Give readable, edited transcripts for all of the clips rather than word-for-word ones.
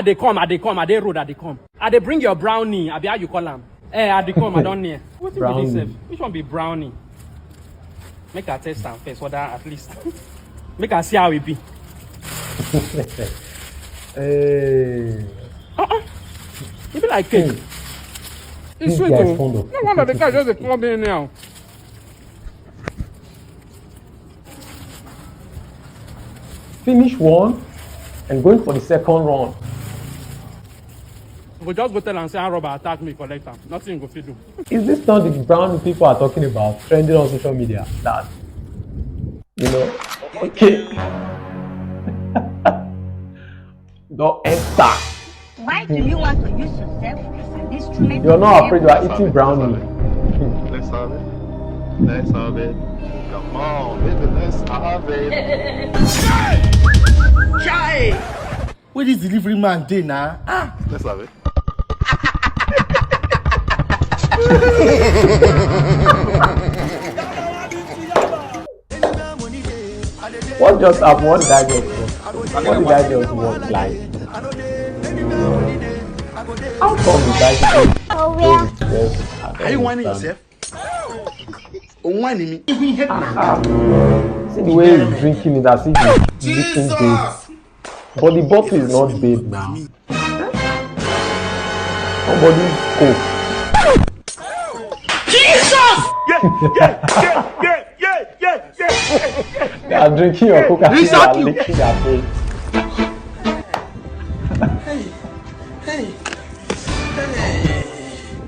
they come, I they road, they come. They bring your brownie, I be how you call them. They come, I don't near. What be this? Which one be brownie? Make a test and first, whether at least. Make her see how it be. Hey. You be like cake. It's sweet. No wonder the guy just come in now. Finish one and going for the second round. We just go tell and say, Robert attack me, collect them. Nothing go fit do. Is this not the brown people are talking about, trending on social media? That, you know, okay. Don't enter. Why do you want to use yourself as an instrument? You're not afraid you are eating brownie. Let's have it. Let's have it. Come on, baby, let's have it. Chai! Where this delivery man day now? Let's have it. What just happened? What did I just want? What did I just want? Like, how come the guy just Are you whining yourself? Whining me? See the way he's drinking it as if he's licking babe. But the bottle is not babe now. Somebody's coke. Jesus! They are drinking your coke and they are licking their face. Hey.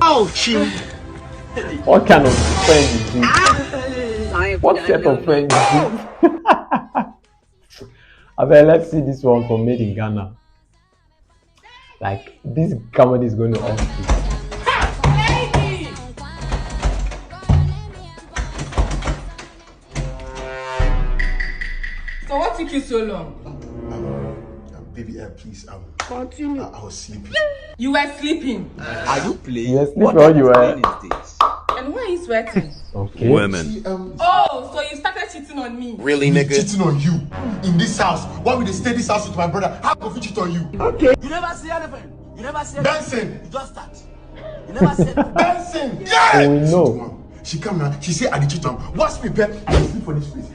Ouch! What kind of friend is this? What set of friend is this? I mean, let's see this one from Made in Ghana. Like, this comedy is going to off. So what took you so long? Baby, please, Continue. I was sleeping. You were sleeping. Are you playing? Yes, sleep while you were. And why are you sweating? Okay. Women. See, Oh, so you started cheating on me. Really, nigga? cheating on you in this house. Why would they stay this house with my brother? How could we cheat on you? Okay. You never see anything. You never see Dancing. You just start. You never see Dancing. Yeah. Oh, we know. She come now. She say I did cheat on. What's me, pep? I sleep for this place.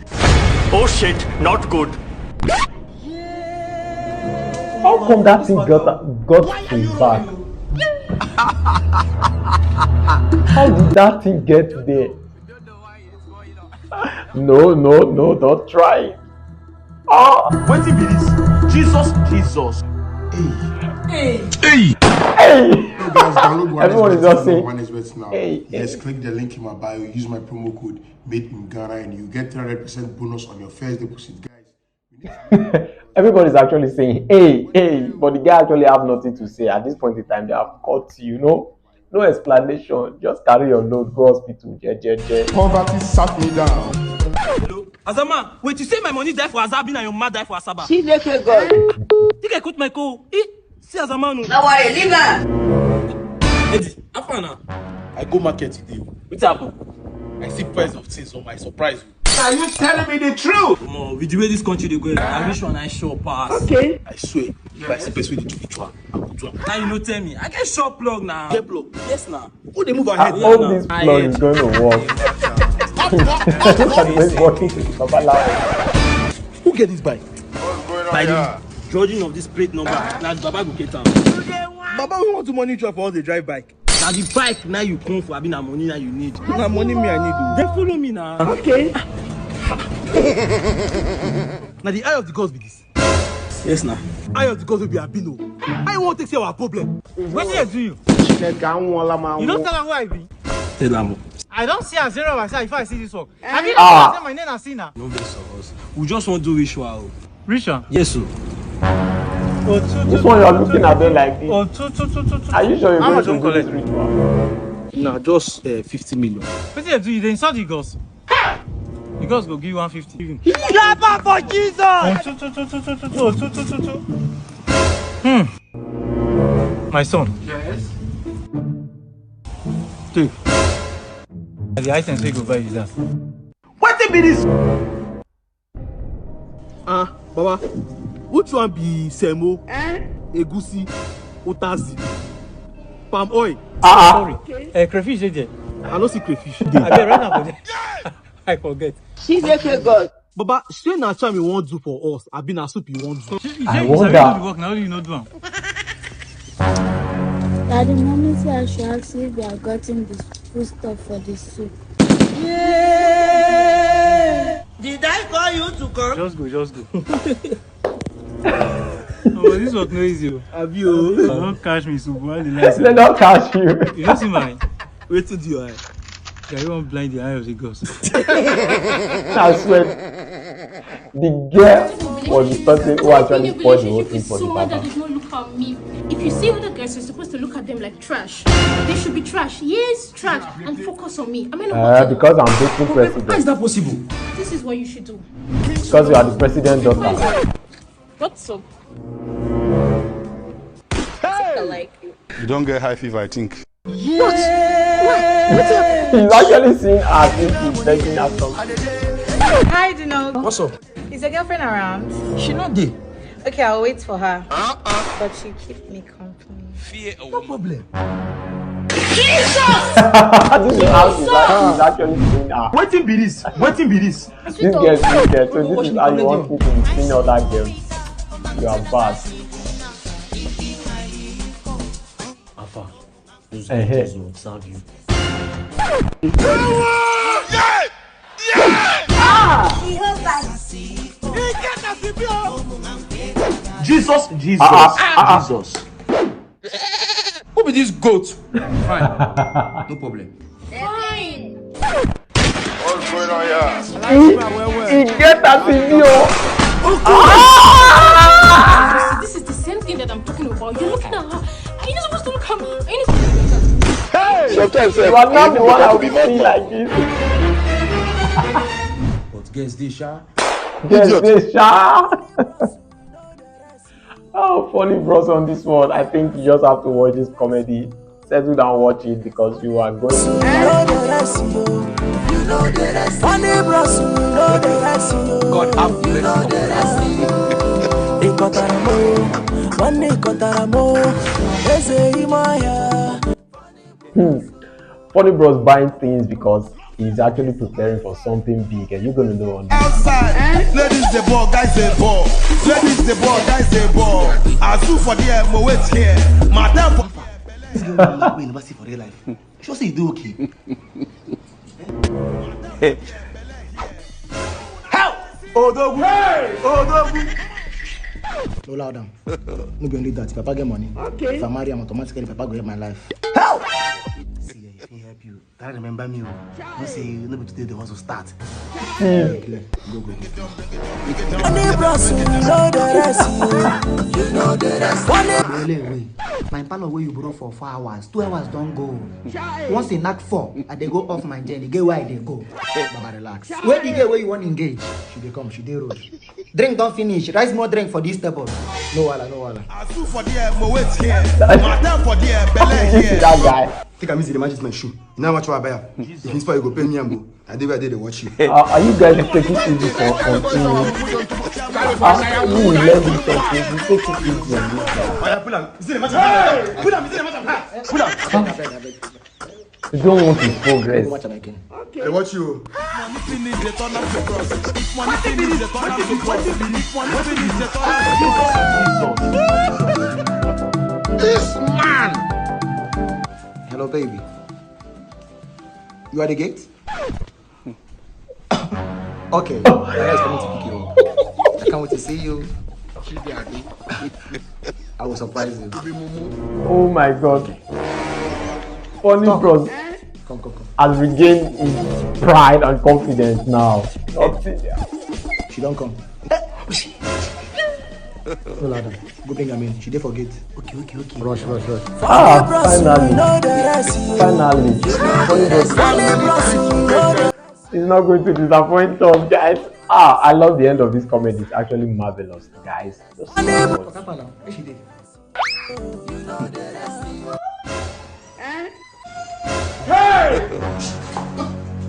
Oh shit, not good. How come that thing got to his back? How did that thing get there? No, don't try. Oh. What is this? Jesus. Hey. Hey guys, download one. Everyone is just saying, one is wet now. hey. Yes, click the link in my bio. Use my promo code Made in Ghana, and you get 300% bonus on your first deposit, guys. Everybody's actually saying, hey, but the guy actually have nothing to say. At this point in time, they have caught you, know? No explanation. Just carry your load, go hospital, Poverty sat me down. Hello? Azama, wait, you say my money die for Azabin and your mad die for Asaba? She let her go. Think I quit my call. See Azama no. Now why leave her? Eddie, Afana. I go market today. What's happened? I see price of things on my surprise. Are you telling me the truth? Come on, with the way this country they go, I wish one I sure pass. Okay. I swear, if I see person with each one, I will do it. Now you know tell me. I get short plug now. Get plug. Yes now. Who they move I ahead? hope this plug is going to work. Look at the way it's working. Who get this bike? By the judging of this plate number, now Baba go get am. Baba, we want to money for all the drive bike. Now the bike now you come for having the money now you need. Now money me I need. They follow me now. Okay. Now the eye of the gods be this. Yes now. Eye of the gods will be Abino. I want to take care of our problem. What did I do you? You don't tell her who I be. Tell them. I don't see a zero myself if I see this work. I mean, Ah. I say my name and see now. No vex of us. We just want to do ritual. Ritual? Yes sir. This one you are looking at them like this. Oh, two. Are you sure you're How going much to do don't this ritual? No, just 50 million. What do you do? They insult the girls. The girls go give you 150. Even. Clap for Jesus! My son. Yes. Take. The items we go buy is that. What be this? Baba, which one be Semo? egusi, utazi, palm oil. Sorry. Crayfish is there. I don't see crayfish. I get right now for there. I forget. She's a God. Baba, say na charm you want do for us. I been a soup you want do. I You wonder. do the work now, you know do am. Daddy, mommy said I should ask if they are getting the food stuff for the soup. Did I call you to come? Just go. Oh, this was no easy. Have you? Don't catch me, so why the lights? They don't catch you. You don't see mine. Wait to do your eye. Yeah, you won't blind the eye of the ghost. I swear. The girl was the person who actually spoiled the whole thing for the Someone that barber. does not look at me. If you see other girls, you're supposed to look at them like trash. They should be trash. Yes, trash. And focus on me. I mean, Because I'm dating president. How is that possible? this is what you should do. Because you are the president daughter. What's up? I like you. You don't get high fever, I think. He's actually seeing as if he's taking her something. Hi, Dino. What's up? Is your girlfriend around? She not there. Okay, I'll wait for her. But she keep me company. No problem. This is how he's actually seeing her. Waiting be this. This girl is wicked, so this is how you want people to see other girls. You are bad. Alpha, those Hey. girls will observe you. Jesus. Who be this goat? Fine. No problem. What's going on here? He get that video. This is the same thing that I'm talking about. You're looking at her. Are you not supposed to look at me? Are you not Sometimes You are not the one I will be like this. But guess this, Sha. Yes, this Oh, funny bros on this one. I think you just have to watch this comedy. Settle down, watch it because you are going to. God have Funny bros buying things because he's actually preparing for something big, and you're gonna know on this. Outside, ladies the ball, guys the ball. Ladies the ball, guys the ball. Azu for the wait here. Motell for. This girl we never see for real life. Sure say you do okay. help! Odogu! Hey! Odogu! No loud down. No be only that. If Papa get money, if I marry him automatically, Papa go get my life. Help! See, if he help you, that remember me. You say no be today the hustle start. Clear. Go. Wait. My panel where you borrow for 4 hours, 2 hours don't go. Once they knock 4, I they go off my journey. Get where they go. Baba relax. Where do you get where you want to engage? She dey come. She dey road. Drink don't finish. Rise more drink for this table. No wala. Azu for the wait here. Motell for the Peller This is here. that guy. Think I miss the matches my shoe. Now watch what I buy. If you spy, you go pay me and go. I did where I did watch you. Are you guys taking it easy for continuing? You will learn this something. You take it easy on this guy. Pull him. Is it the match? Pull him. You don't want his progress. Watch am again. They watch you. Money finish, they turn up the cross. Money finish, they turn up the cross. Money finish, they turn up the cross. This man. Hello, baby. You are the gate? Okay. My guy is coming to pick you up. I can't wait to see you. I will surprise you. Oh my god. Funny bros Come. has regained his pride and confidence now. She don't come. No ladder. Go bring her in. She dey forget. Okay. Rush. Finally. Funny bros. He's not going to disappoint us, guys. I love the end of this comedy. It's actually marvelous, guys. Just so much. Papa now. Where she dey?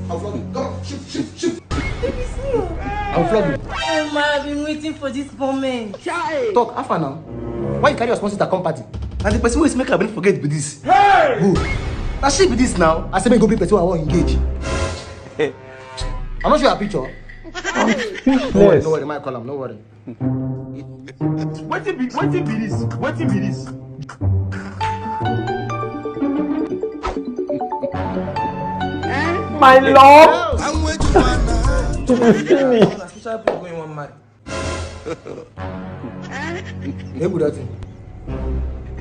I'll flog you. Come on, shoot. I'll flog you. Oh my, I've been waiting for this moment. Talk, half an hour. Why you carry your sponsor to come party? And the person who is making her forget with this. Hey! Who? Now she be this now. I say me go be person I want engage. I'm not sure a picture. I'm speechless. No worry, my call him. No worry. What be this? What be this? My love. You see me? Hey, good thing.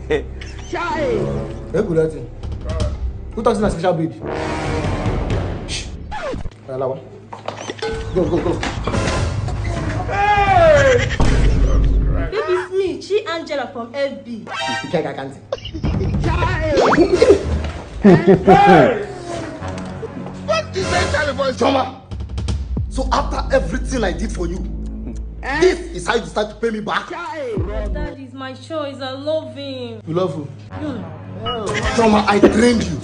Hey, good thing. Who talks in a special breed? Shh. Go. Hey! Baby, it's me, Chi Angela from FB. I can't. Hey! What is that Charlie boy? Choma. So after everything I did for you, this is how you start to pay me back. That is my choice. I love him. You love who? Choma, I trained you.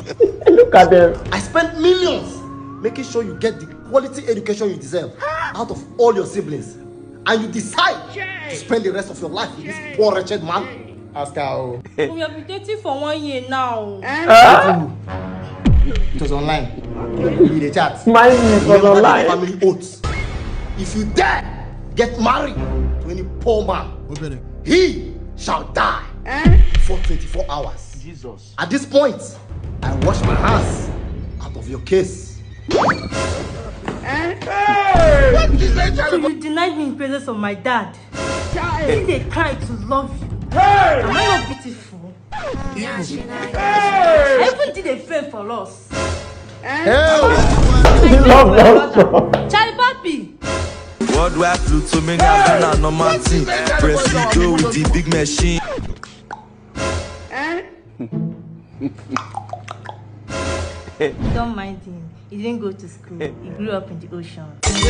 Look at them. I spent millions making sure you get the quality education you deserve out of all your siblings. And you decide to spend the rest of your life with this poor wretched man. Agkaay. We have been dating for 1 year now. It was online. You did a chat. Mind me, it was online. Family oaths. If you dare get married to any poor man, he shall die for 24 hours. Jesus. At this point, I wash my hands out of your case. Hey! So you denied me in presence of my dad. Did they cry to love you? Hey! Am I not beautiful? Hey! I even did a favor for us. Charlie Papi. What do I flew to me? I'm no Martin. Presido with the big machine. Don't mind him. He didn't go to school. He grew up in the ocean. It's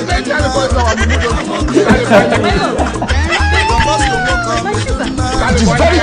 very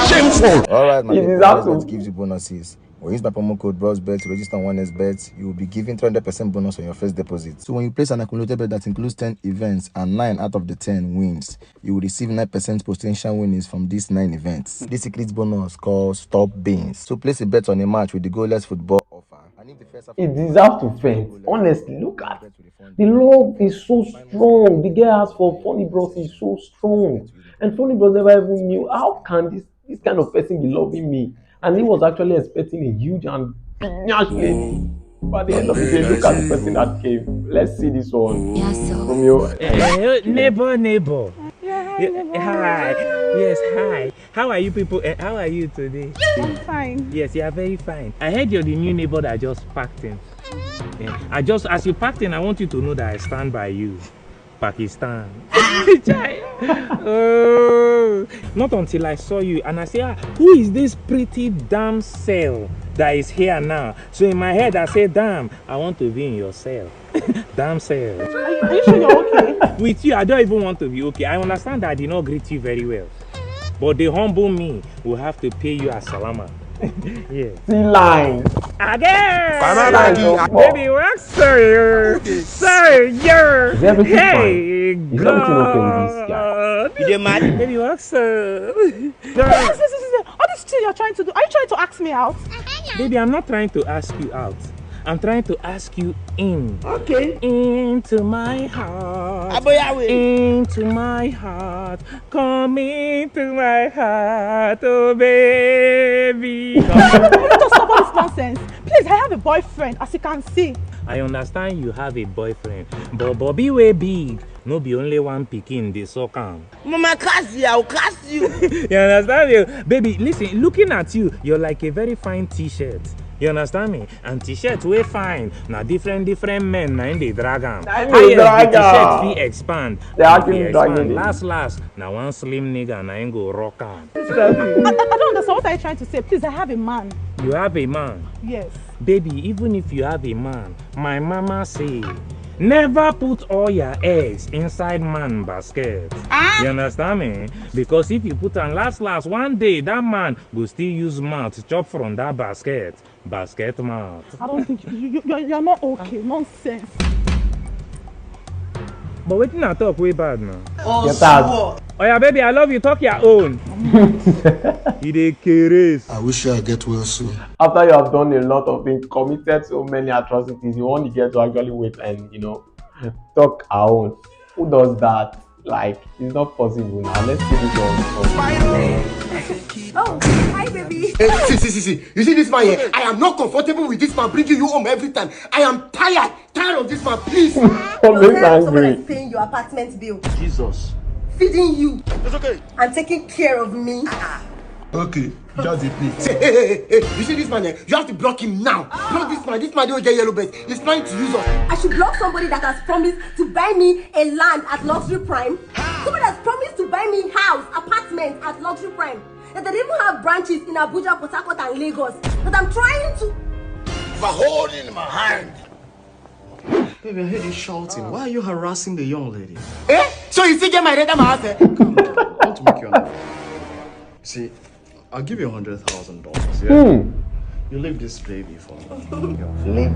shameful. Alright, my It is that gives you bonuses. When you use my promo code BROSBET to register on 1xBet, you will be given 300% bonus on your first deposit. So when you place an accumulated bet that includes 10 events and 9 out of the 10 wins, you will receive 9% potential winnings from these 9 events. This secret bonus called Stop Beans. So place a bet on a match with the goalless football offer. And if the first It deserves to faint. Honestly, look at it. The love is so strong. The girl has for Funny Bros is so strong. And Funny Bros never even knew how can this kind of person be loving me. And he was actually expecting a huge and big lady. But at the end of the day, look at the person that came. Let's see this one. From your neighbor. Hi. Yes, hi. How are you people? How are you today? I'm fine. Yes, you are very fine. I heard you're the new neighbor that just packed in. Yeah. As you packed in, I want you to know that I stand by you. Pakistan. Oh, not until I saw you and I say, who is this pretty damn cell that is here now? So in my head I say, damn, I want to be in your cell. Damn cell. Are you sure you're okay? With you, I don't even want to be okay. I understand that I did not greet you very well, but the humble me will have to pay you a salama. Yeah. See line. Again! Baby, what's sir? Sir, Is everything hey, fine? Is everything okay with this guy? You did mad? Baby, what's sir? All this thing you're trying to do, are you trying to ask me out? Baby, I'm not trying to ask you out. I'm trying to ask you in. Okay. Into my heart. Into my heart. Come into my heart, oh baby. You need to stop all this nonsense. Please, I have a boyfriend, as you can see. I understand you have a boyfriend, but Bobby way big. No be only one pikin dey suck am. Mama, curse you, I'll curse you. You understand me? Baby, listen, looking at you, you're like a very fine t-shirt. You understand me? And t-shirts way fine. Now different men na in the drag am. The t-shirt fit expand. They actually dragging it. Last. Now one slim nigga na in go rock am. I don't understand. What are you trying to say? Please, I have a man. You have a man? Yes. Baby, even if you have a man, my mama say, never put all your eggs inside man basket. You understand me? Because if you put on last, one day that man will still use mouth to chop from that basket. Basket mouth. I don't think you're not okay. Nonsense. But waiting I talk way bad now. Get out. Oh yeah, baby, I love you. Talk your own. He dey curious. I wish I get well soon. After you have done a lot of things, committed so many atrocities, you want to get to actually wait and talk our own. Who does that? Like, it's not possible now. Let's see this one. Oh, hi, baby. Hey, see. You see this man here? I am not comfortable with this man bringing you home every time. I am tired of this man, please. Always angry. Someone is paying your apartment bill. Jesus. Feeding you. It's okay. And taking care of me. Okay, just a plate. Hey, you see this man here? You have to block him now. Block this man. This man don't get yellow belt. He's trying to use us. I should block somebody that has promised to buy me a land at Luxury Prime. Somebody that's promised to buy me house, apartment at Luxury Prime. That they even have branches in Abuja, Port Harcourt, and Lagos. That I'm trying to... But holding my hand. Baby, I heard you shouting. Why are you harassing the young lady? Eh? So you still get my red at my house, eh? I want to make you an offer. See, I'll give you $100,000. Yeah? You leave this baby for me.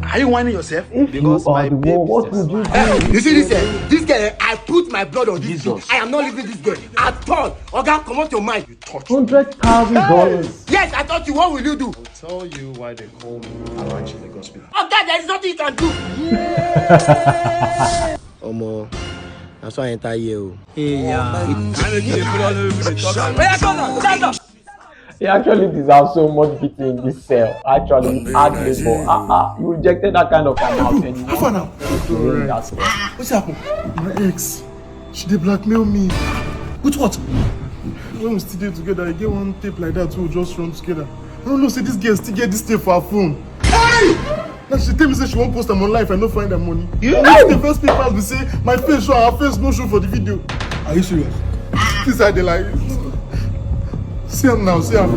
Are you whining yourself? Because my baby. What would you do? You see this girl, I put my blood on this girl. I am not leaving this girl at all. Oga, come out your mind. You touch $100,000. Yes, I thought you. What will you do? I'll tell you why they call me Aranchi in the gospel. Oga, there is nothing you can do. Omo, that's why I enter you. He actually deserves so much beating in this cell. Actually, hard labor. You rejected that kind of amount and you want to that cell. What's happened? My ex, she did blackmail me. With what? When we still there together, I get one tape like that, so we just run together. I don't know, say this girl still get this tape for her phone. Hey! Now she tell me say she won't post them on live and not find her money. Yeah. The first papers we say my face show, her face no show for the video. Are you serious? This side they like. See him now, see him.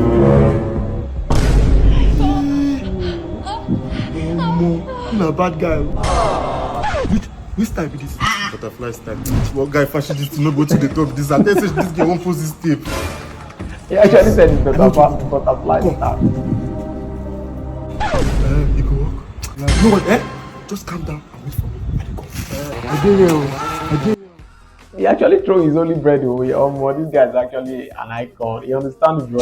You're a bad guy. Which type is this? Butterfly type. What guy fashion this to not go to the top? This and this girl won't post this tape. He actually said it's butterfly type. You can walk. You know what? Just calm down and wait for me. I did. He actually threw his only bread away. This guy is actually an icon. He understands the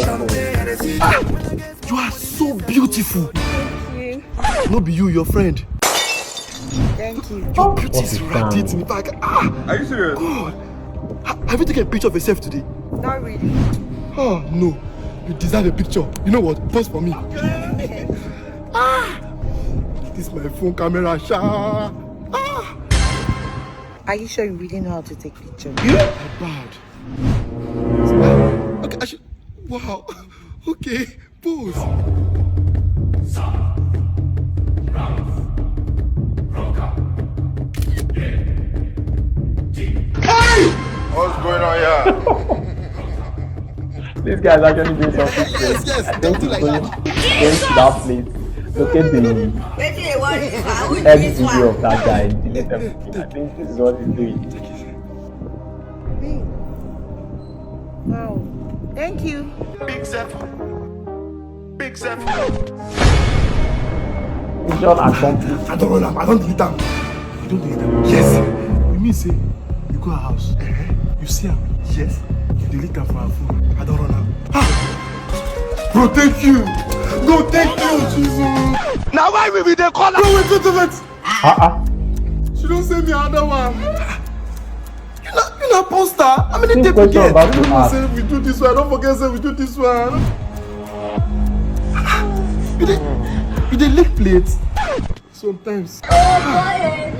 You are so beautiful. Thank you. No be you, your friend. Thank you. Your beauty is radiating me back. Are you serious? God. Have you taken a picture of yourself today? Not really. Oh no. You deserve a picture. You know what? Pause for me. Okay. This is my phone camera. Are you sure you really know how to take pictures? Yeah. Bad. Okay, I should. Wow. Okay. Pose. Hey! What's going on here? This guy is actually doing something strange. I think he's going to that place. Look at the edit video of that guy. Delete everything. I think this is what he's doing. Wow. Thank you. Big Zeph. Mission accomplished. I don't run him. I don't delete him. You don't delete him? Yes. You mean say you go to her house, you see him? Yes. You delete him from her phone. I don't run him. Bro, thank you. No, thank you, Jesus. Now why will we they call her? Bro, wait. She don't send me another one. You not poster. How many days we get? Say we do this one. Don't forget say we do this one. You dey lick plates. Sometimes.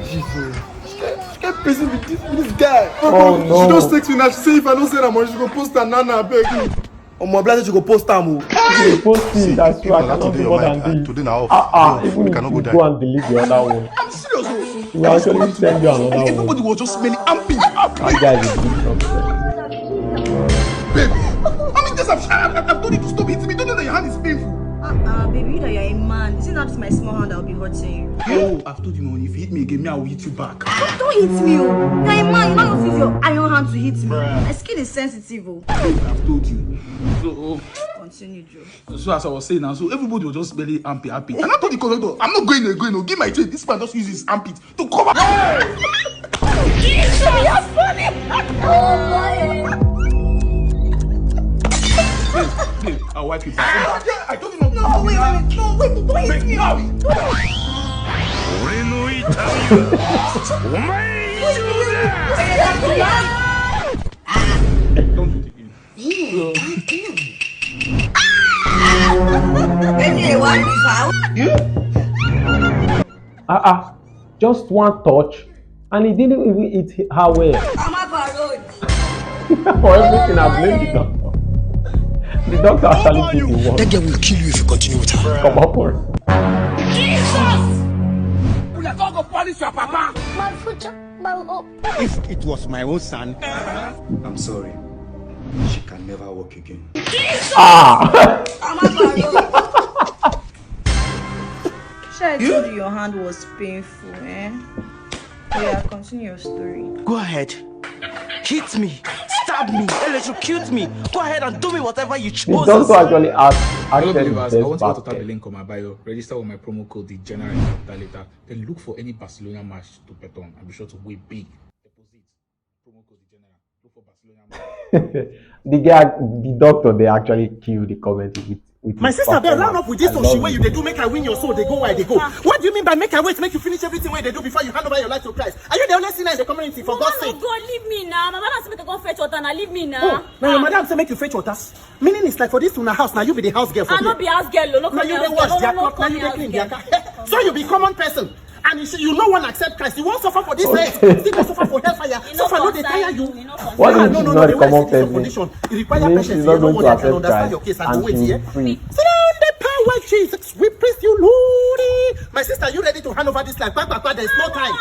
Jesus. She get busy with this guy. Oh no. She just text me now. She say if I don't send her money, she go post her nana beg me. My blessing, she go post her mo. She post it. That's true. I cannot do more than this. Today now. Even if you go and delete the other one. I'm serious. She will actually send you another one. Everybody was just smelling amping. That guy is a big success. Babe, how many times I've told you to stop hitting me? Don't know that your hand is painful. Baby, you know you're a man. Isn't that my small hand that'll be hurting you? Oh, I've told you, man, if you hit me again, I will hit you back. Don't hit me, oh. You're a man. You don't use your iron hand to hit me. My skin is sensitive, oh. I've told you. So, continue, Joe. So as I was saying now, so everybody was just very happy. And I told the conductor, I'm not going to give my chain. This man just uses armpit to cover. You're funny. Oh, boy. I'll wipe you. I told you not to. No, wait. No, wait. Don't hit me. No. Just one touch, and he didn't even hit her well. For everything, I blame the doctor. The doctor actually did the work. That girl will kill you if you continue with her. Come on, for Jesus! We are going to punish your papa. If it was my own son, I'm sorry. She can never walk again. Jesus! I told you your hand was painful, eh? Yeah, continue your story. Go ahead. Hit me, stab me, electrocute me. Go ahead and do me whatever you choose. The doctor actually asked. Hello believers, I want you to tap the link on my bio. Register with my promo code the general Jadrolita. Then look for any Barcelona match to bet on and be sure to win big. Deposit. Promo code the general. Look for Barcelona match. The doctor, they actually killed the comment with my sister, they round up with this so she way you they do make her win your soul, they go where they go. What do you mean by make her wait, make you finish everything where they do before you hand over your life to Christ? Are you the only sinner in the community, for God's sake? God, leave me now. My mother said make I go fetch water now, leave me now. Oh, now your madam say make you fetch water. Meaning it's like for this tuna house, now you be the house girl for I not be house girl, no. Now you dey wash their cloth, now you dey clean their car. So you be common person. And you no one accept Christ. You won't suffer for this life. Still go suffer for hellfire. Suffer no they tire you. What if she's not a common person? It requires patience. No one that can understand your case and wait here. Sit down the power, Jesus. We praise you, Lord. My sister, you ready to hand over this life? Papa, there's no time.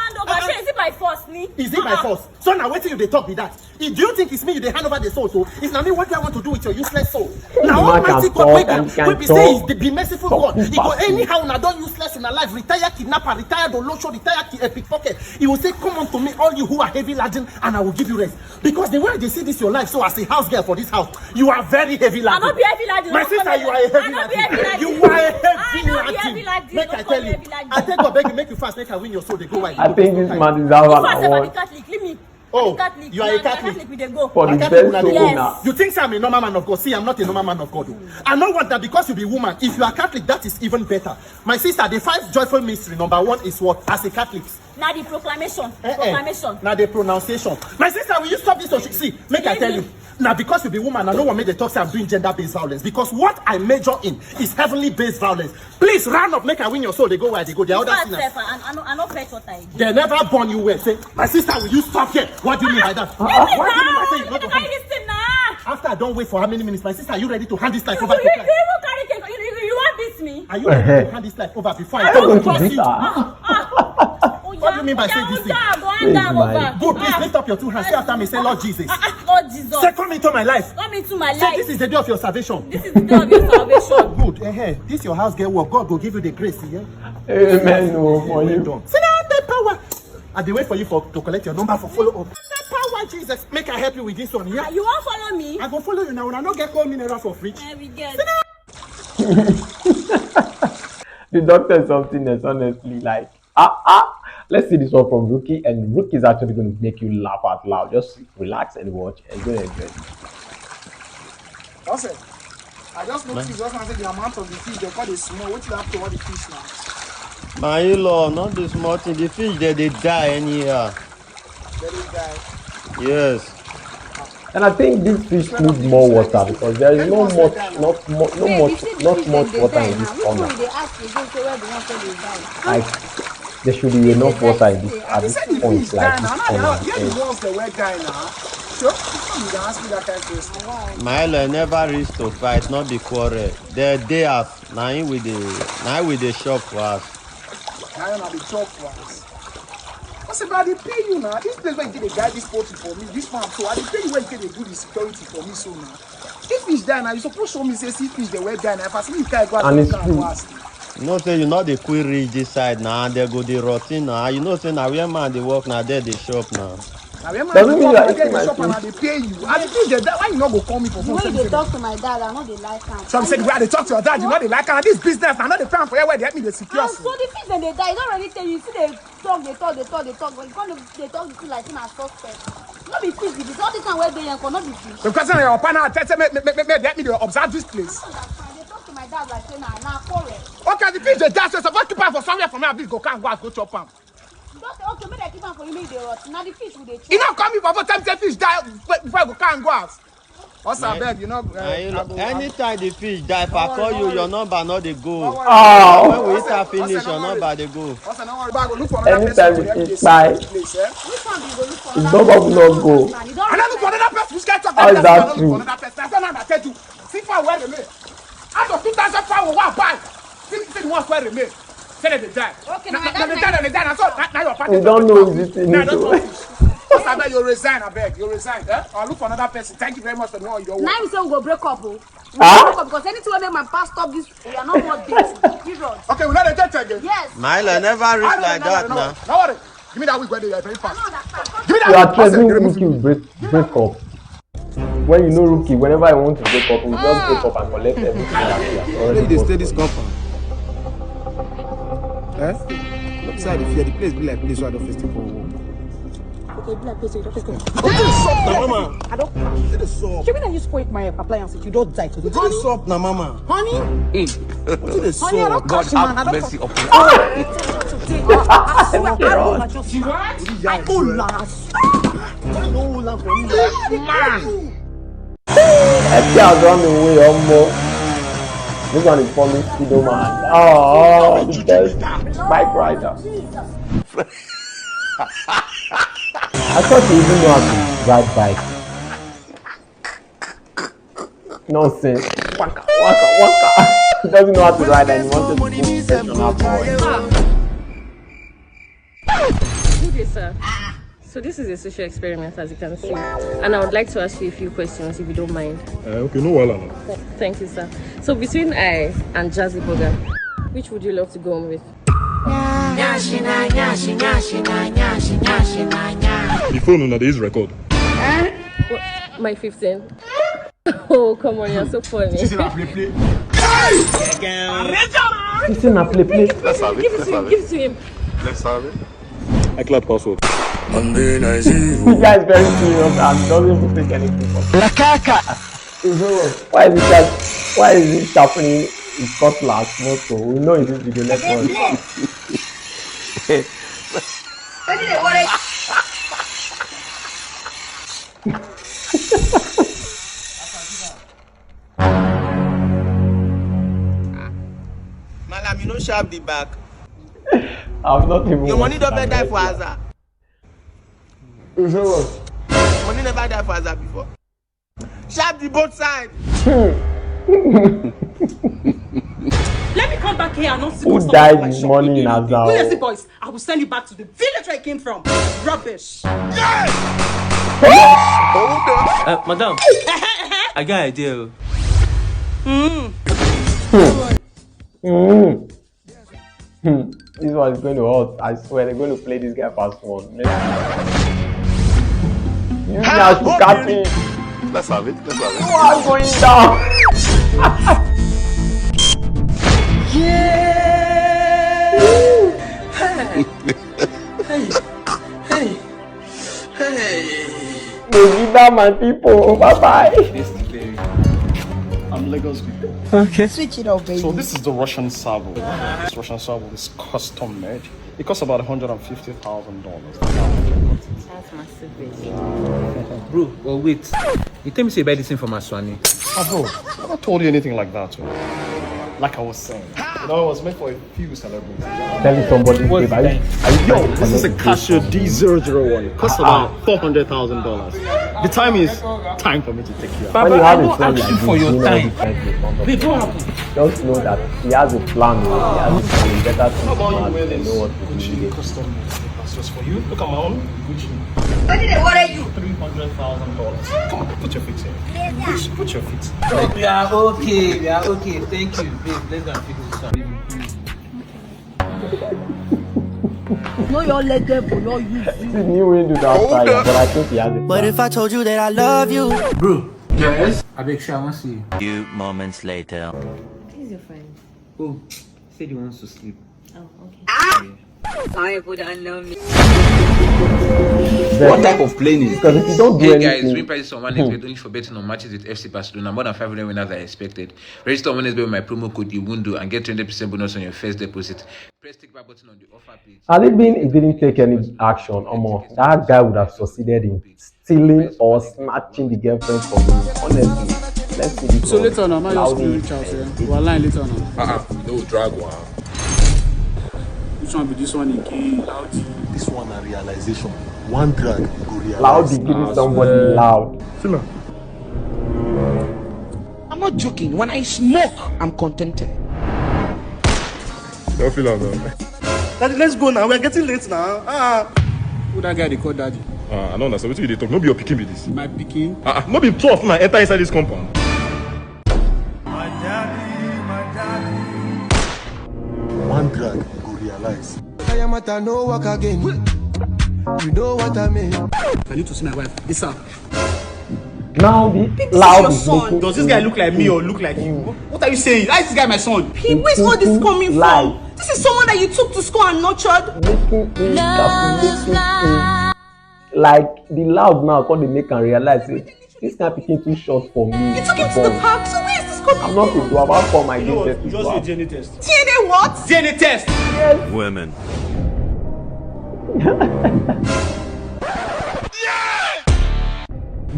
Is it by force, me? Is it by force? So now wait till you they talk with that. Do you think it's me you they hand over the soul? So it's not me. What do I want to do with your useless soul? Now Almighty God, we be saying the merciful God. He go anyhow now don't useless in a life. Retire kidnapper, retire dolosho, retire pickpocket. He will say, come unto me, all you who are heavy laden, and I will give you rest. Because the way they see this your life, so as a house girl for this house, you are very heavy laden. I not be heavy laden. My sister, you are a heavy laden. You are a heavy laden. Make I tell you, I take God beg you, make you fast, make I win your soul. They go wide. I think this man is our one. Catholic, leave me. Oh, Catholic. you are a Catholic. We go. For the best soul yes. You think I'm a normal man of God? See, I'm not a normal man of God. I know what that because you be woman. If you are Catholic, that is even better. My sister, the 5 joyful mystery. Number 1 is what? As a Catholic. Now the proclamation. Proclamation. Now the pronunciation. My sister, will you stop this? See, make I tell you. Now, because you be woman, I don't want me to talk say I'm doing gender-based violence. Because what I major in is heavenly-based violence. Please, round up, make I win your soul. They go where they go. They are other sinners. I know fetch what I do. They never born you well. Say, my sister, will you stop here? What do you mean by that? What do you mean by saying you not to hand? After I don't wait for how many minutes, my sister, are you ready to hand this life over to Christ? You want beat me? Are you ready to hand this life over before I don't trust you? What do you mean by saying this thing? Good, please lift up your 2 hands. Say after me, say Lord Jesus. Lord Jesus. Say come into my life. Come into my life. Say this is the day of your salvation. This is the day of your salvation. Good. This your house girl work. God will give you the grace. Yeah? Amen. For you. Sit down the power. I dey wait for you to collect your number for follow up. The power, Jesus. Make I help you with this one. Yeah? You won't follow me? I go follow you now. When I don't get call mineral for free. We get. The doctor is something that's honestly like let's see this one from Rookie, and Rookie is actually going to make you laugh out loud. Just relax and watch and go and enjoy it. That's it. I just noticed just now the amount of the fish they call it small. What you have to all the fish now? My in-law, not the small thing. The fish they die anyhow. They die. Yes. And I think this fish needs more water because there is not much water in this corner. Like there should be enough water in this at this point, like this corner. My in-law never reach to fight, not be quarrel. The day after, now with the shop for us. Now the shop for us. I said, but I pay you now. This place where you get a guy this poultry for me, this farm, so I pay you where you get a do the security for me, so now. If fish die now, you supposed to show me say see fish they were die now. If I see you can't go out and ask. You know say you know the query reach this side now, and they go the routine now. You know say now where man they work now, there they shop now. Now where man they work now, there they shop and they pay you. And the fish they die, why you not go call me for phone? When they talk to my dad, I know they like him. So I said, where they talk to your dad, you know they like him. This business, I know they plan for you where they help me to secure. So the fish when they die, you don't really tell you. See they talk, but you can't they talk the two like in a suspect. Not be fish, this all the time where they ain't not be fish. The question your partner tell me let me observe this place. They talk to my dad like say nah quarrel. Okay, the fish they die, so suppose keep am for somewhere for me, I go can go chop am. Okay, make I keep am for you, make they rot. Now the fish will they chop. You know come for time say fish die before I go can go out. Also, I beg, anytime the fish die, if I call you, your number not they go. Oh. When we start finish, your number they go. Anytime the fish die, his number will not go. I don't look for another person. This guy talk How is that true? I tell you, see for where they made. Out of 2,000 one buy. See one where they made. Say they die. Okay, now they die. Now your party. We don't know if this thing is First, I beg you resign. I beg you resign. I'll look for another person. Thank you very much for knowing your work. Now we say we go break up. We break up because anything will make my past stop this. We are not more dating. Okay, we know the church again. Yes. Milo never reach like that now. No worry. Give me that week where they are very fast. Give me that. You are threatening Rookie break up. When you know Rookie, whenever I want to break up, we just break up and collect everything that he has already They bought. stay this compound. Outside the place be like place where I don't festival. Okay, black place, you don't face Mama. I don't. It is soft. You mean that you spoiled my appliances? You don't die today. It is soft now, Mama. Honey? What is Honey, I don't God catch man. I have don't mercy upon I swear, I don't like just you. I don't like. No for me. Man. That girl run away almost. This one is for me, Speedo Man. Oh, the best bike rider. I thought he even know how to ride bike. Nonsense. Waka. He doesn't know how to ride and he wanted to do professional boy. Good day, sir. So this is a social experiment, as you can see, and I would like to ask you a few questions, if you don't mind. Okay, no wala. Thank you, sir. So between I and Jazzy Burger, which would you love to go on with? The phone on this record. What? My 15. Oh, come on, you're so funny. This is a play. Let's have it. Give it to him. Let's have it. iCloud password. This guy is very serious and doesn't even take anything for why is it happening in Scotland's motto? We know it is video network. Madam, you know sharp the back. I've not even. Your money don't die for Azar. Money never die for Azar before. Sharp the both sides. Let me come back here and not see Who died this morning in Azar? Honestly, boys, I will send you back to the village where I came from. Rubbish. Madam, I got an idea. This one is going to hurt. I swear they're going to play this guy fast one. You guys to catch me. Let's have it. Let's have it. You are going down. Yeah. Hey. Hey, my people. Bye bye. I'm Lagos people. Okay. Switch it up, baby. So this is the Russian sable. This Russian sable is custom made. It costs about $150,000. That's massive, baby. Bro, well wait. You tell me say buy this thing for my Swani. Bro, I never told you anything like that. Like I was saying, it was meant for a few celebrities. Telling somebody, yo, this is a Casio D001. It costs about $400,000. The time is time for me to take you out. When you have a friend like this, for your time. Just know that he has a plan. He has a plan. Better to know what to do. Custom made. That's just for you. Look at my own Gucci. What are you? $300,000. Come on, put your feet here. Put your feet. We are okay. We are okay. Thank you, babe. Let's go and figure this out. No, your leg there for your use. This new way to that fire, but I think he has a plan. But if I told you that I love you, bro. Yes. I beg sure I want to see you. Few moments later. Who's your friend? Oh, he said he wants to sleep. Oh, okay. Some people don't know me. What type of playing is? Because if you don't do Hey anything... guys, win prices on Wednesday only for betting on matches with FC Barcelona. More than 500 winners are expected. Register on Wednesday with my promo code Iwundu and get 20% bonus on your first deposit. Press the back button on the offer page. Had it been he didn't take any action, that guy would have succeeded in stealing or snatching the girlfriend from him. Honestly, let's see this. So later on, I might just reach out here. We'll line later on. No drag one. Which one be this one again? Loudy. This one a realization. One drag, you go realize. Loudy giving somebody loud. Filler. I'm not joking. When I smoke, I'm contented. Don't feel though. Daddy, let's go now. We're getting late now. Who that guy they call daddy? I don't understand. What you dey talk? No be your picking with this. My picking? No be 12 now. Enter inside this compound. My daddy. One drag, you go realize. I am at no work again. You know what I mean? I need to see my wife. It's up. Now the loud is son. Does this guy look like me or look like you? What are you saying? How is this guy my son? Where's all this coming from? This is someone that you took to school and nurtured. Like the loud now, because they make and realize it. This guy picking too short for me. You took him to the park. So where is this coming I'm not going to about for my DNA test. test. Just a DNA test. DNA what? DNA test. Yes. Women.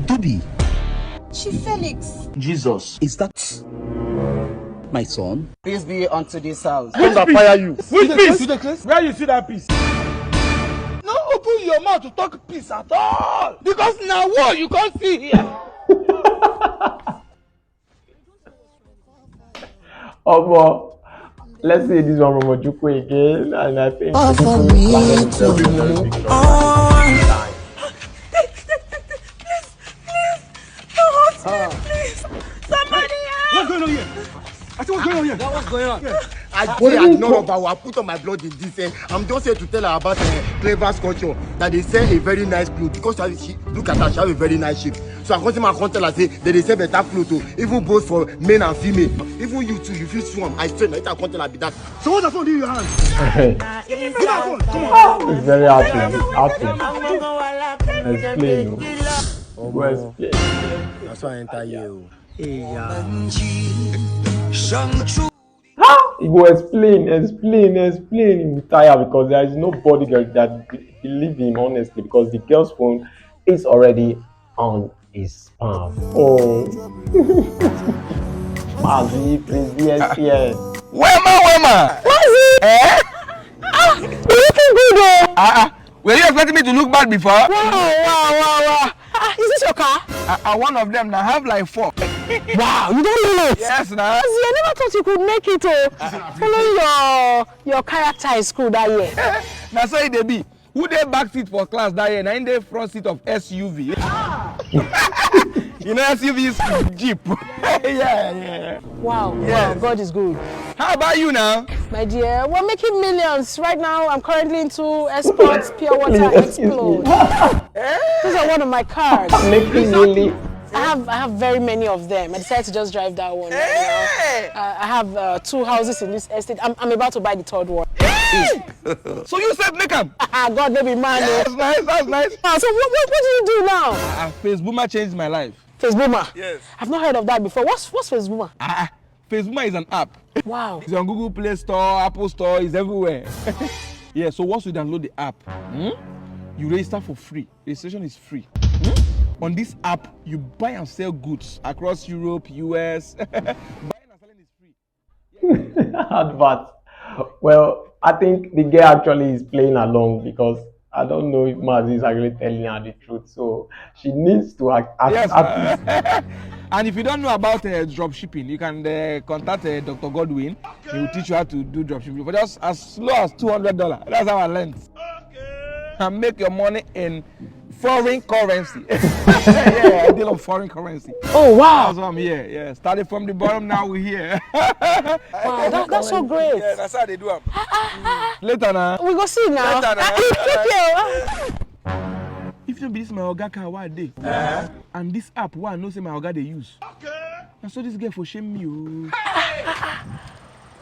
Dubi. Chief Felix. Jesus. Is that my son? Peace be unto this house. I'm gonna fire you. Which piece? Where you see that piece? No open your mouth to talk peace at all. Because now what you can't see here. Let's see this one from Ojukwu again, and I think for me Please. Somebody help. What's going on here? I said, what's going on here? What's going on? I know about I put on my blood in this. I'm just here to tell her about Clever's culture. That they sell a very nice clothes. Because she look at her, she have a very nice shape. So I come to my tell her say that they sell better clothes too. Even both for men and female. Even you too, you feel swam. I straight. I can't tell her be that. So what's the phone in your hand? Come on. It's very hard to explain. That's why I enter here. He go explain. He will tire because there is nobody that believe him honestly because the girl's phone is already on his spam. Oh, Mazi, please be here. Wema. Mazi, you looking good though. Were you expecting me to look bad before? Wow. Is this your car? One of them. I have like 4. Wow, you don't know it? Yes, nah. I never thought you could make it. Following your character in school that year. Now so it be. Who they back seat for class that year? Now in the front seat of SUV. You know SUV is Jeep. Yeah. Wow, Yes. wow, God is good. How about you now? My dear, we're making millions right now. I'm currently into exports, pure water, explode. These are one of my cars. Making millions. I have very many of them. I decided to just drive that one right now. I have 2 houses in this estate. I'm about to buy the 3rd one. So you said make them? God, baby man. That's nice. So what do you do now? Faceboomer changed my life. Faceboomer? Yes. I've not heard of that before. What's Faceboomer? Faceboomer is an app. Wow. It's on Google Play Store, Apple Store, it's everywhere. Yeah, so once you download the app, you register for free. Registration is free. On this app, you buy and sell goods across Europe, US. Buying and selling is free. Advert. Well, I think the girl actually is playing along because I don't know if Mazi is actually telling her the truth. So she needs to act. Yes, and if you don't know about drop shipping, you can contact Dr. Godwin. He will teach you how to do drop shipping for just as low as $200. That's how I learned. And make your money in foreign currency. Yeah, I deal on foreign currency. Oh wow! That's why I'm here. Yeah, started from the bottom, now we're here. Wow, that's so great. Yeah, that's how they do them. Later now. We go see now. Later now. If you be this my Agkaay what day, and this app what I know say my Oga they use. Okay. And so this girl for shame me.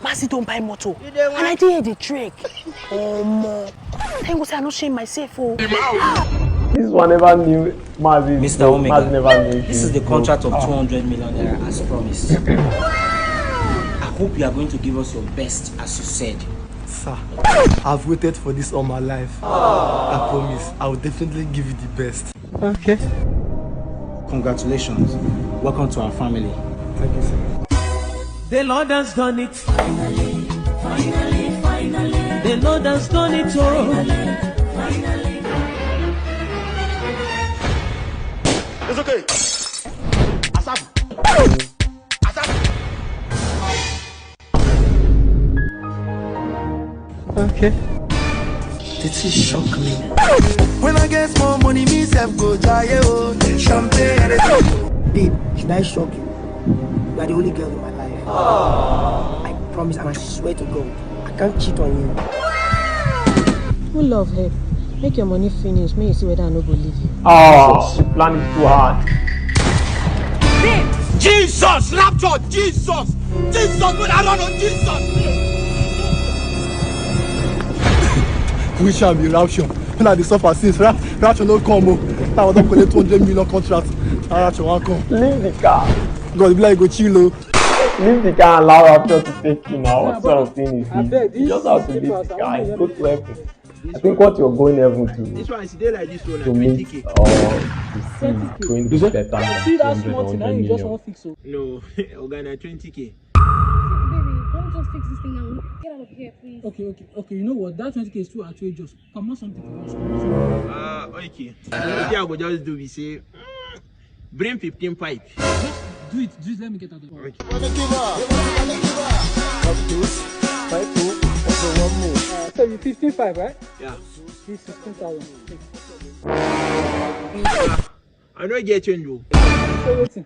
Mazi don't buy motor. And I did hear the trick. Oh, more. Then go say I not shame myself. Oh. This one never knew Mazi. Mr. Omega, Mazi never knew. this is the contract of 200 million naira as promised. I hope you are going to give us your best as you said. Sir, I've waited for this all my life. I promise, I will definitely give you the best. Okay. Congratulations. Welcome to our family. Thank you, sir. The Lord has done it. Finally, finally, finally. The Lord has done it. Oh. Finally. It's okay. Asap. Okay. Did he shock me? When I get more money, me self go die. Champagne. Babe, should I shock you? You are the only girl in my life. I promise and I swear to God, I can't cheat on you. Who love her? Make your money finish. May you see whether I no go leave you. Oh, she planned it too hard. Jesus, rapture, Jesus, when I run on Jesus. We shall be rapture. When I suffer since rapture no combo. I was not collect 200 million contract. Rapture won't come. Leave the car. God be like go chill. Leave the car and allow Rapture to take you now. What sort of thing is this? You just have to leave the car and go to heaven. I think what you're going heaven to This one is there like this one, to meet or to see going to be better than 200 or 100 million. No, Ogana 20k. Don't just fix this thing now. Get out of here, please. Okay. You know what? That 20k is too actually just come on something for us. Okay. What I go just do is say, bring 15 pipe. Do it. Let me get out of the way. So you 15.5, right? Yeah. This 16,000. I don't get change. So waiting.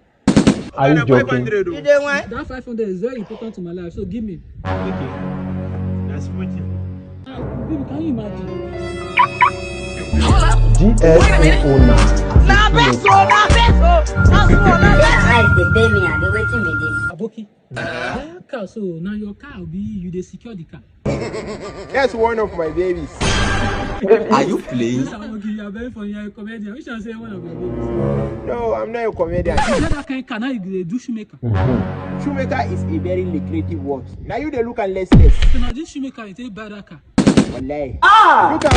Are you joking? That 500 is very important to my life, so give me. Okay. That's 40. Baby, can you imagine? GSP owner. Aboki. Car, so now your car will be you they secure the car. That's one of my babies. Are you playing? You are very funny. You are a comedian. We shall say one of your babies. No, I'm not a comedian. Is that kind of car now you do shoemaker? Shoemaker is a very lucrative word. Now you they look and less. So now this shoemaker is a bad car. Wallahi. Look at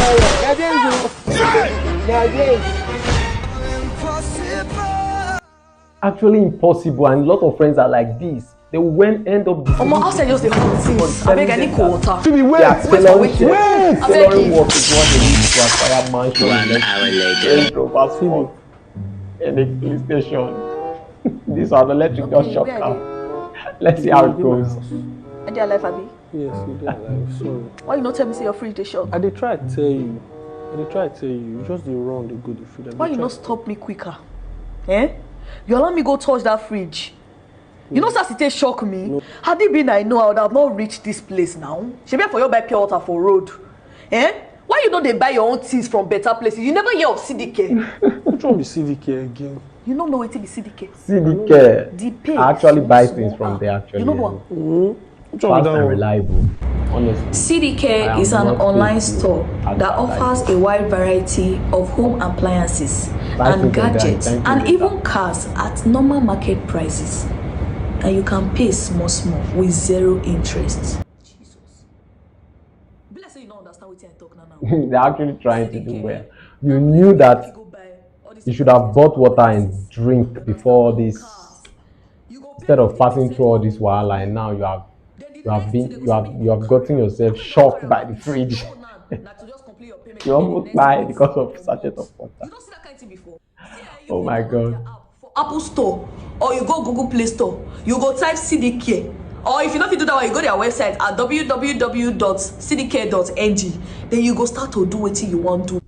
Actually impossible, and a lot of friends are like this. They will end up this. Outside just the whole things. I beg, I need water. Phoebe, wait. Tailoring work is what they use to acquire mansion. 1 hour later. In a police station. This one, the electric just shocked out. Let's see how it goes. Are they alive, Abi? Yes, you do alive. Sorry. Why you not tell me say your fridge dey shop? I dey try to tell you. You just the wrong, the good, the freedom. Why you not stop me quicker? Eh? You allow me go touch that fridge. You know, Sassy shock me. No. Had it been I know, I would have not reached this place now. She be for your buy pure water for road. Eh? Why you know they buy your own things from better places? You never hear of CDK. Which one be CDK again? You don't know what it be CDK. CDK. The pay. I actually buy things from there actually. You know what? Fast and reliable. Honestly. CDK is an online store that offers a wide variety of home appliances and gadgets and even cars at normal market prices. And you can pay small with zero interest. Jesus. Bless you don't understand what I talk now. They're actually trying to do well. You knew that you should have bought water and drink before this, instead of passing through all this wahala, and now you have gotten yourself shocked by the fridge. You almost die because of sachet of water. Oh my God. Apple Store, or you go Google Play Store, you go type CDK, or if you don't do that one, you go to their website at www.cdk.ng. Then you go start to do what you want to.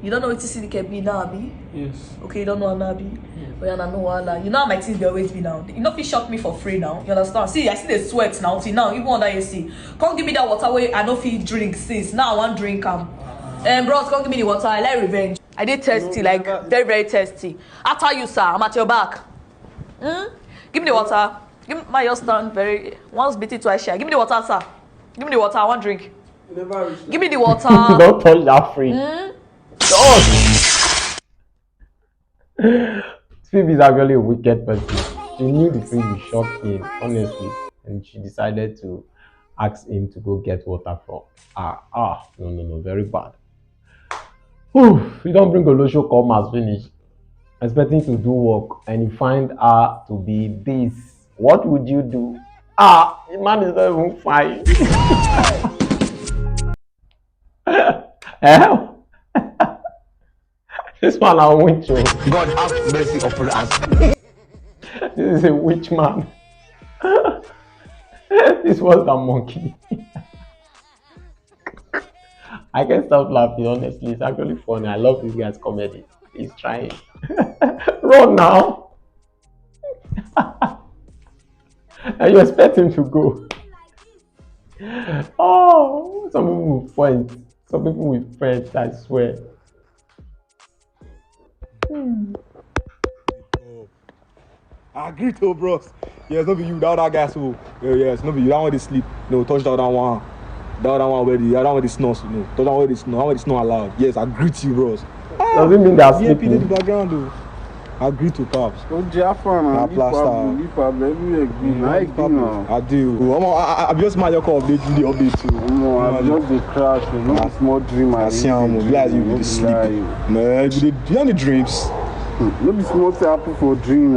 You don't know what CDK be now, Abi? Yes. Okay, you don't know Abi? But you know what? You know how my things they always be now. You know if you shock me for free now. You understand? See, I see the sweat now. See now, even under AC. Come give me that water where I know if you drink sis. Now I want drink bros, come give me the water. I like revenge. I did thirsty, like very, very thirsty. After you, sir, I'm at your back. Give me the water. Give me my stand very once beaten, twice shy. Give me the water, sir. Give me the water. I want drink. Give me the water. Don't touch that free. Phoebe is actually a wicked person. She knew the free would shock him, honestly, and she decided to ask him to go get water from. No, very bad. Whew, you don't bring Olosho come as finish, expecting to do work, and you find her to be this. What would you do? The man is not even fine. This man a witch. God have mercy upon us. This is a witch man. This was the monkey. I can't stop laughing, honestly. It's actually funny. I love this guy's comedy. He's trying. Run now. And you expect him to go. Oh, some people with friends. Some people with friends, I swear. I agree to bros. Yeah, it's not be you, that other guy, so yeah, it's not be you. That one they sleep. No, touch that one. That other one already. Yeah, that one they snore. No, touch that one they snore. That one they snore aloud. Yes, I agree to you, bros. Does it mean they're sleeping? in the background though. I agree to Paps. Oh, Jaffa, man. I do. I just my your call update you the update too. No, I just the crash. No small dream. I see how I'm glad you be sleep. Man, you don't need dreams. No be small thing happen for dream.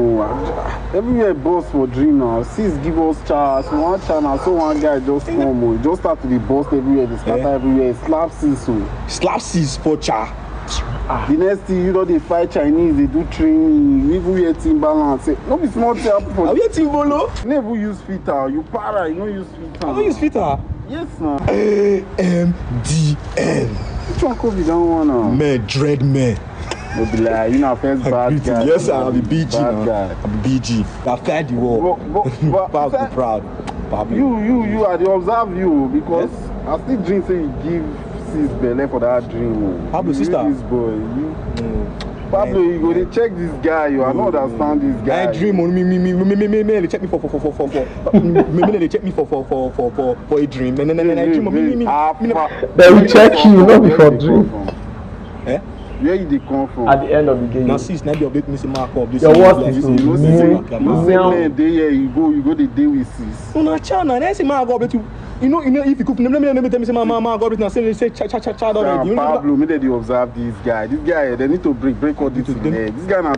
Everywhere boss for dream now. Sis give us chance. One channel, so one guy just come. Just start to be boss everywhere. They scatter everywhere. Slap sis. Slap sis for cha. The next thing, you know, they fight Chinese, they do training, we even hear team balance. No be small thing happen for. Are we a team bolo? Never use filter. You para, you don't use filter. I don't use filter. Yes, man. AMDN. Which one COVID don't want now? Man, dread man. No be like, you know, first bad guy. Yes, I'll be BG now. I'll be BG. I've carried the war. Babs be proud. You are the observe you because I still drink say you give sis belly for that dream. Pablo, sister. This boy, Pablo, you go to check this guy. You are not understand this guy. I dream on me. They check me for. Maybe they check me for a dream. And then I dream on me. They will check you, not before dream. Eh? Where you come from? At the end of the game. Now sis, now they update me say mark up. Your worst is to you go the day with sis. No, chana. They say mark up. You know, if you cook, let me tell me say my mama got it now. Say cha already. Pablo, me they observe this guy. This guy, they need to break all this today. This guy na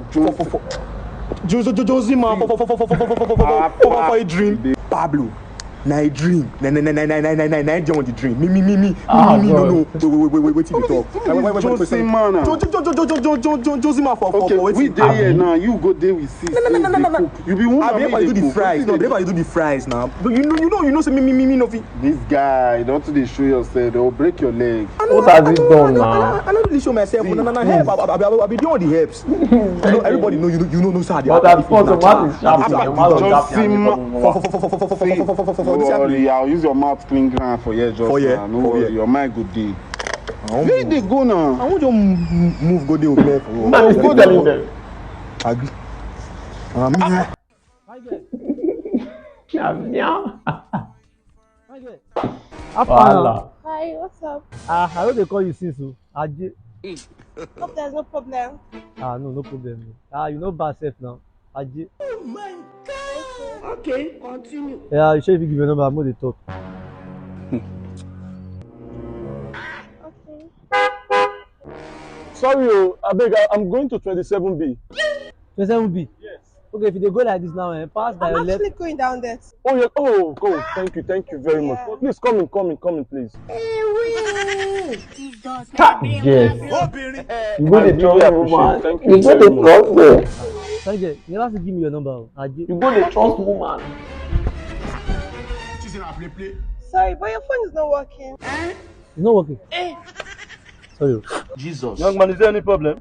Josie man for a dream. Pablo. Na a dream. Na don't want the dream. Me. No. Wait till you talk. Josie man. Josie man for. Okay, we day here now. You go there with sis. No. You be one. I do the fries. No, they do the fries now. You know. Say me nothing. This guy, don't they show yourself? They will break your leg. What has he done now? I don't really show myself. No. Help. I be doing all the helps. Everybody know. You know. Sir. But at first, the man is sharp. Sorry, I'll use your mouth clean ground for your job. No worry, your mind good day. Where they go now? I want you move go there with me. Man, it's good telling them. Agree. Hi, what's up? I hope they call you since Aji. Hope there's no problem. No problem. You know by self now. Aji. Oh my God. Okay, continue. Yeah, you sure if you give your number, I'm going to talk. Okay. Sorry, I beg, I'm going to 27B. 27B? Yes. Okay, if you go like this now, pass by your left. I'm actually going down there. Oh, yeah. Oh, go. Thank you very much. Please, come in, please. Yes. You go to trust woman. You go to trust me. Thank you. You have to give me your number. You go to trust woman. Sorry, but your phone is not working. It's not working? Sorry. Jesus. Young man, is there any problem?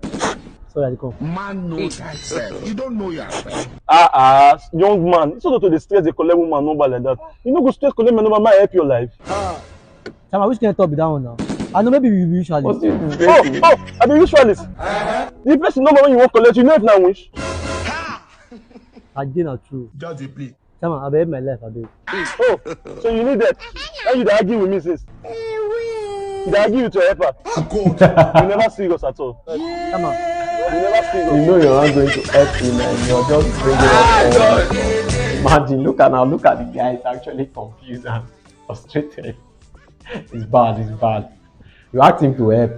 Sorry, I come. Man knows himself. You don't know yourself. Young man, it's not to the stress they collect woman number like that. You know, go stress collect my number might help your life. Chama, which can I talk be that one now? I know maybe you be ritualist. I be ritualist. The person number when you want collect, you know if now wish. Again, are true. Just a play. Come on, I'll behave my life, I'll do it. Oh, so you need that? Why you argue with me, sis? You argue with your helper? You never serious at all. Come on. You never serious. You know you're not going to help him and you're just bringing up all. Imagine, look at the guy. He's actually confused and frustrated. It's bad, it's bad. You ask him to help,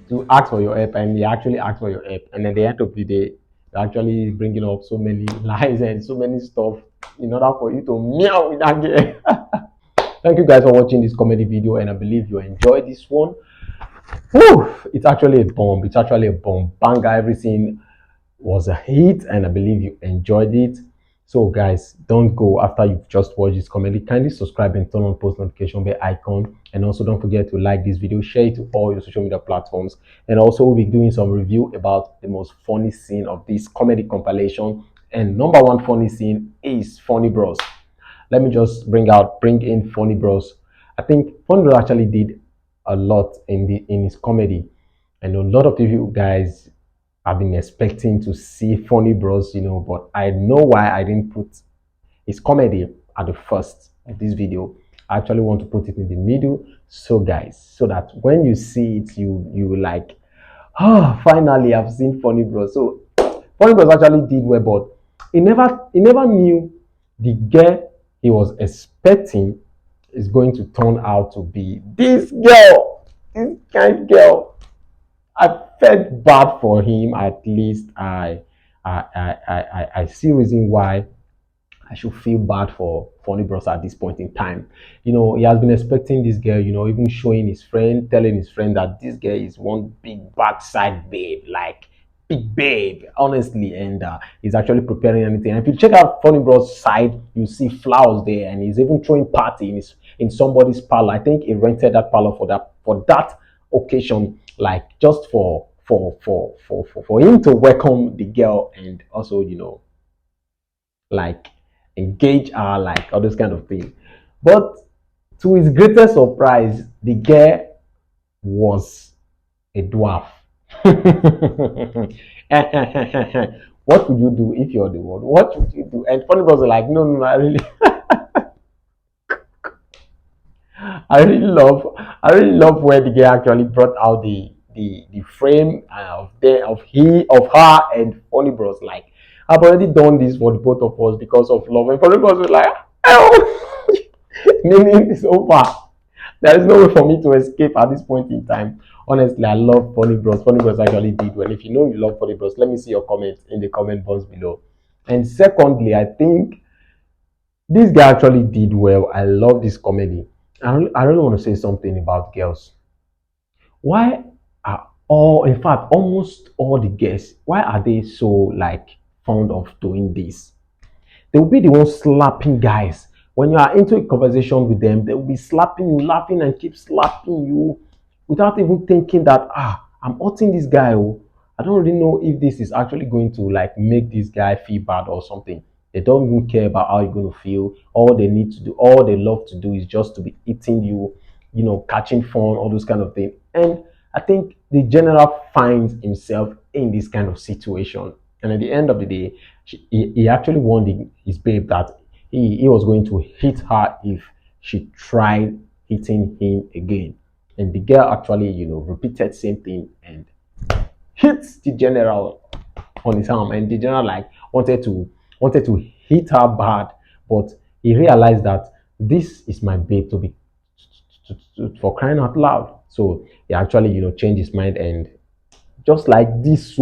to ask for your help, and he actually asks for your help. And at the end of the day, you're actually bringing up so many lies and so many stuff in order for you to meow with that guy. Thank you guys for watching this comedy video, and I believe you enjoyed this one. Whew, it's actually a bomb. It's actually a bomb. Banger, everything was a hit, and I believe you enjoyed it. So guys, don't go after you've just watched this comedy. Kindly subscribe and turn on post notification bell icon, and also don't forget to like this video, share it to all your social media platforms, and also we'll be doing some review about the most funny scene of this comedy compilation. And number one funny scene is Funny Bros. Let me just bring in Funny Bros. I think Funny Bros actually did a lot in his comedy, and a lot of you guys I've been expecting to see Funny Bros, you know, but I know why I didn't put his comedy at the first of this video. I actually want to put it in the middle, so guys, so that when you see it, you like, oh, finally I've seen Funny Bros. So Funny Bros actually did well, but he never knew the girl he was expecting is going to turn out to be this girl, this kind girl. I felt bad for him. At least I see reason why I should feel bad for Funny Bros at this point in time. You know, he has been expecting this girl, you know, even showing his friend, telling his friend that this girl is one big backside babe, like big babe, honestly, and he's actually preparing anything. And if you check out Funny Bros side, you see flowers there, and he's even throwing party in somebody's parlor. I think he rented that parlor for that occasion, like just for him to welcome the girl, and also, you know, like engage her, like all those kind of things. But to his greatest surprise, the girl was a dwarf. What would you do if you're the one? What would you do? And Funny Bros was like, no, I really I really love where the girl actually brought out the frame of her and Funny Bros. Like, I've already done this for the both of us because of love. And Funny Bros was like, oh, meaning it's over. There is no way for me to escape at this point in time. Honestly, I love Funny Bros. Funny Bros actually did well. If you know you love Funny Bros, let me see your comments in the comment box below. And secondly, I think this guy actually did well. I love this comedy. I really want to say something about girls. Why are in fact, almost all the guests, why are they so like fond of doing this? They will be the ones slapping guys. When you are into a conversation with them, they will be slapping you, laughing, and keep slapping you without even thinking that, I'm hurting this guy. Oh, I don't really know if this is actually going to like make this guy feel bad or something. They don't even care about how you're going to feel. All they need to do, all they love to do is just to be eating you, you know, catching fun, all those kind of things. And I think the general finds himself in this kind of situation. And at the end of the day, he actually warned his babe that he was going to hit her if she tried hitting him again. And the girl actually, you know, repeated same thing and hits the general on his arm. And the general like wanted to hit her bad, but he realized that this is my babe to be for crying out loud. So he actually, you know, changed his mind, and just like this,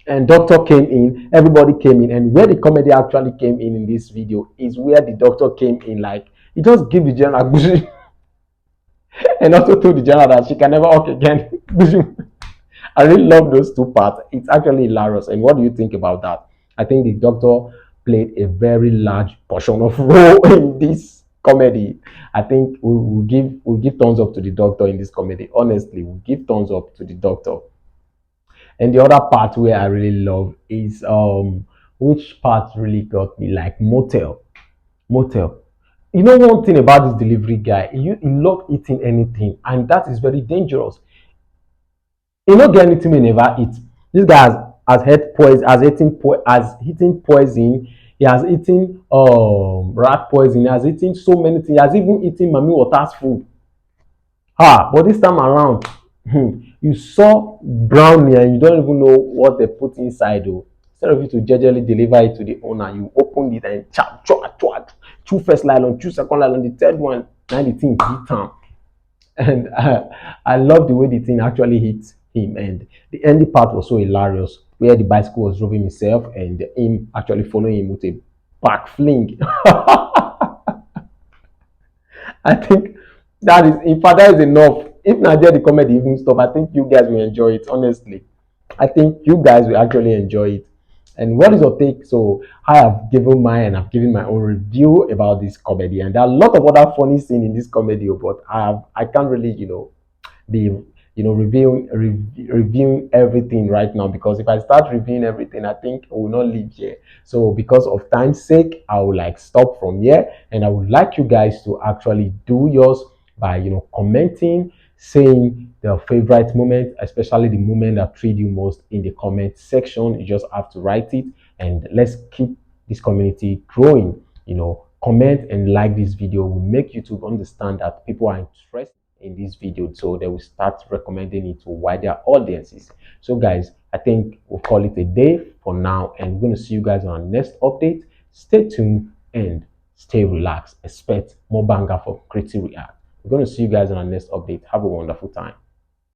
and doctor came in, everybody came in, and where the comedy actually came in this video is where the doctor came in. Like, he just gave the general and also told the general that she can never walk again. I really love those two parts. It's actually hilarious. And what do you think about that? I think the doctor played a very large portion of role in this comedy. I think we'll give thumbs up to the doctor in this comedy. Honestly, we'll give thumbs up to the doctor. And the other part where I really love is which part really got me, like Motell. You know, one thing about this delivery guy, he love eating anything, and that is very dangerous. He not get anything he never eat. This guy has eaten poison. He has eaten rat poison. He has eaten so many things. He has even eaten Mami Water's food. But this time around, you saw brownie and you don't even know what they put inside. Though. Instead of you to gingerly deliver it to the owner, you opened it and chop, chew first nylon, chew second nylon, the third one, now the thing hit him. And I love the way the thing actually hit him. And the ending part was so hilarious, where the bicycle was driving himself and him actually following him with a back fling. I think that is, in fact, that is enough. If not there the comedy even stop, I think you guys will enjoy it. Honestly, I think you guys will actually enjoy it. And what is your take? So I have given mine and I've given my own review about this comedy, and there are a lot of other funny scenes in this comedy, but I can't really be reviewing everything right now, because if I start reviewing everything, I think I will not leave here. So because of time's sake, I will stop from here, and I would like you guys to actually do yours by commenting, saying their favorite moment, especially the moment that thrilled you most in the comment section. You just have to write it, and let's keep this community growing. Comment and like this video will make YouTube understand that people are interested in this video, so they will start recommending it to wider audiences. So guys, I think we'll call it a day for now, and we're going to see you guys on our next update. Stay tuned and stay relaxed. Expect more banger for Crity React. We're going to see you guys on our next update. Have a wonderful time.